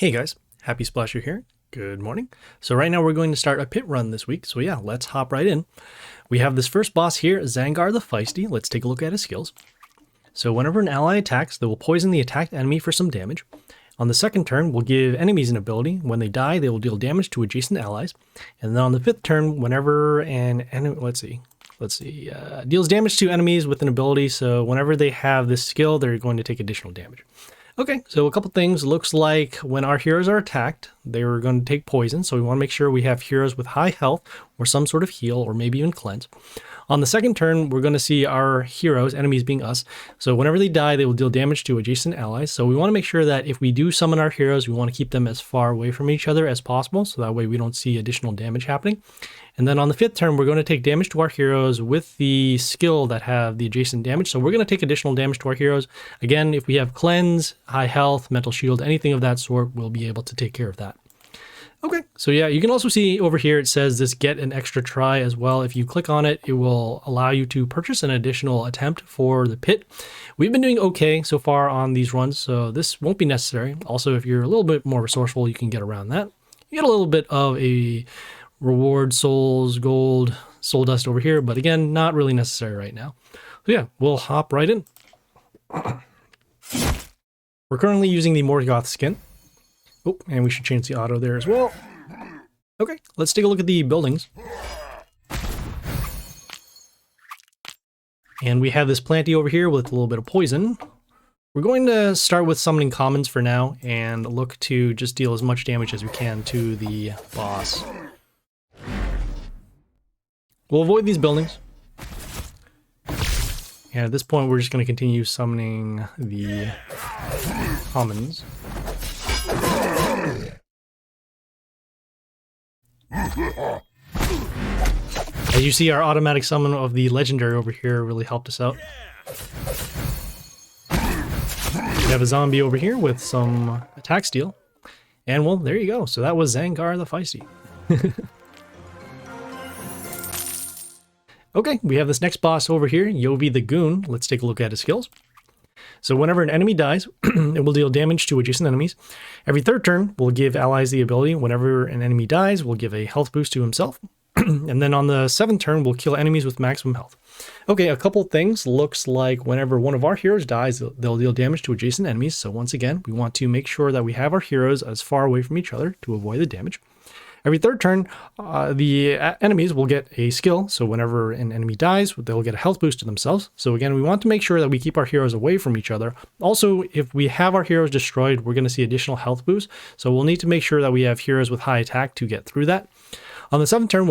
Hey guys, Happy Splasher here. Good morning. So right now we're going to start a pit run this week. So yeah, let's hop right in. We have this first boss here, Zangar the Feisty. Let's take a look at his skills. So whenever an ally attacks, they will poison the attacked enemy for some damage. On the second turn, we'll give enemies an ability. When they die, they will deal damage to adjacent allies. And then on the fifth turn, whenever an enemy, deals damage to enemies with an ability. So whenever they have this skill, they're going to take additional damage. Okay, so a couple things. Looks like when our heroes are attacked, they are going to take poison. So we want to make sure we have heroes with high health or some sort of heal or maybe even cleanse. On the second turn, we're going to see our heroes, enemies being us. So whenever they die, they will deal damage to adjacent allies. So we want to make sure that if we do summon our heroes, we want to keep them as far away from each other as possible. So that way we don't see additional damage happening. And then on the fifth turn, we're going to take damage to our heroes with the skill that have the adjacent damage. So we're going to take additional damage to our heroes. Again, if we have cleanse, high health, mental shield, anything of that sort, we'll be able to take care of that. Okay, so yeah, you can also see over here it says this get an extra try as well. If you click on it, it will allow you to purchase an additional attempt for the pit. We've been doing okay so far on these runs, so this won't be necessary. Also, if you're a little bit more resourceful, you can get around that. You get a little bit of a reward, souls, gold, soul dust over here, but again, not really necessary right now. So yeah, we'll hop right in. We're currently using the Morgoth skin. Oh, and we should change the auto there as well. Okay, let's take a look at the buildings. And we have this planty over here with a little bit of poison. We're going to start with summoning commons for now and look to just deal as much damage as we can to the boss. We'll avoid these buildings. And at this point, we're just going to continue summoning the commons. As you see, our automatic summon of the legendary over here really helped us out. We have a zombie over here with some attack steal. And well, there you go. So that was Zangar the Feisty. Okay, we have this next boss over here, Yovi the Goon. Let's take a look at his skills. So whenever an enemy dies, it will deal damage to adjacent enemies. Every third turn, we'll give allies the ability. Whenever an enemy dies, we'll give a health boost to himself. And then on the seventh turn, we'll kill enemies with maximum health. Okay, a couple things. Looks like whenever one of our heroes dies, they'll deal damage to adjacent enemies. So once again, we want to make sure that we have our heroes as far away from each other to avoid the damage. Every third turn, the enemies will get a skill. So whenever an enemy dies, they'll get a health boost to themselves. So again, we want to make sure that we keep our heroes away from each other. Also, if we have our heroes destroyed, we're going to see additional health boosts. So we'll need to make sure that we have heroes with high attack to get through that. On the seventh turn,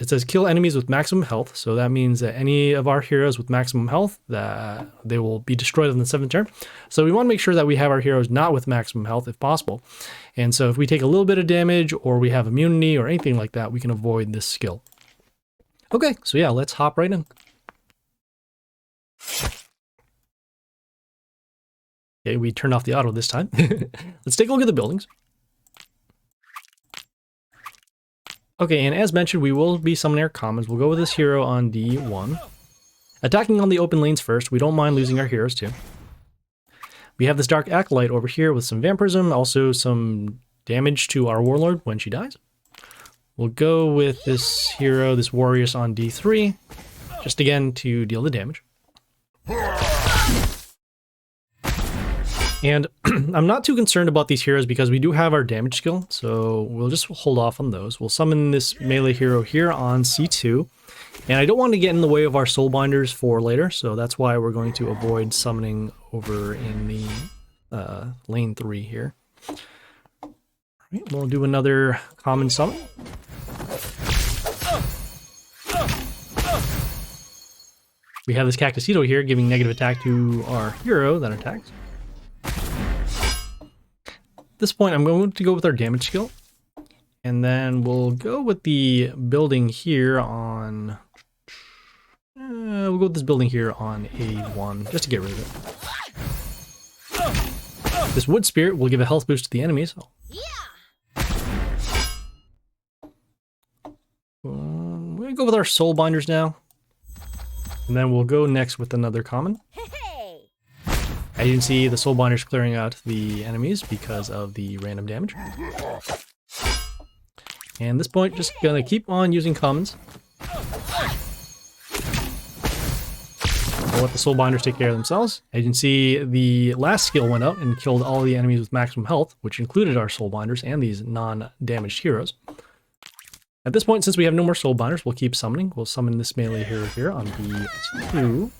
it says kill enemies with maximum health. So that means that any of our heroes with maximum health, that they will be destroyed on the seventh turn. So we want to make sure that we have our heroes not with maximum health if possible. And so if we take a little bit of damage or we have immunity or anything like that, we can avoid this skill. Okay, so yeah, let's hop right in. Okay, we turned off the auto this time. Let's take a look at the buildings. Okay, and as mentioned, we will be summoning our commons. We'll go with this hero on D1. Attacking on the open lanes first. We don't mind losing our heroes too. We have this Dark Acolyte over here with some vampirism, also some damage to our warlord when she dies. We'll go with this hero, this warriors on D3, just again to deal the damage. And I'm not too concerned about these heroes because we do have our damage skill, so we'll just hold off on those. We'll summon this melee hero here on C2, and I don't want to get in the way of our soul binders for later, so that's why we're going to avoid summoning over in the lane 3 here. All right, we'll do another common summon. We have this Cactusito here giving negative attack to our hero that attacks. At this point, I'm going to go with our damage skill, and then we'll go with the building here on. We'll go with this building here on A1 just to get rid of it. This wood spirit will give a health boost to the enemies. We're gonna go with our soul binders now, and then we'll go next with another common. As you can see, the soul binders clearing out the enemies because of the random damage. And at this point, just gonna keep on using commons. We'll let the soul binders take care of themselves. As you can see, the last skill went out and killed all the enemies with maximum health, which included our soul binders and these non-damaged heroes. At this point, since we have no more soul binders, we'll keep summoning. We'll summon this melee hero here on B2.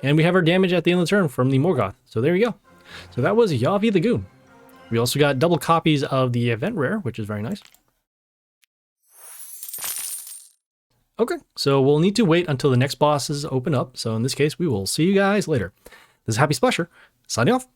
And we have our damage at the end of the turn from the Morgoth. So there you go. So that was Yovi the Goon. We also got double copies of the event rare, which is very nice. Okay, so we'll need to wait until the next bosses open up. So in this case, we will see you guys later. This is Happy Splasher, signing off.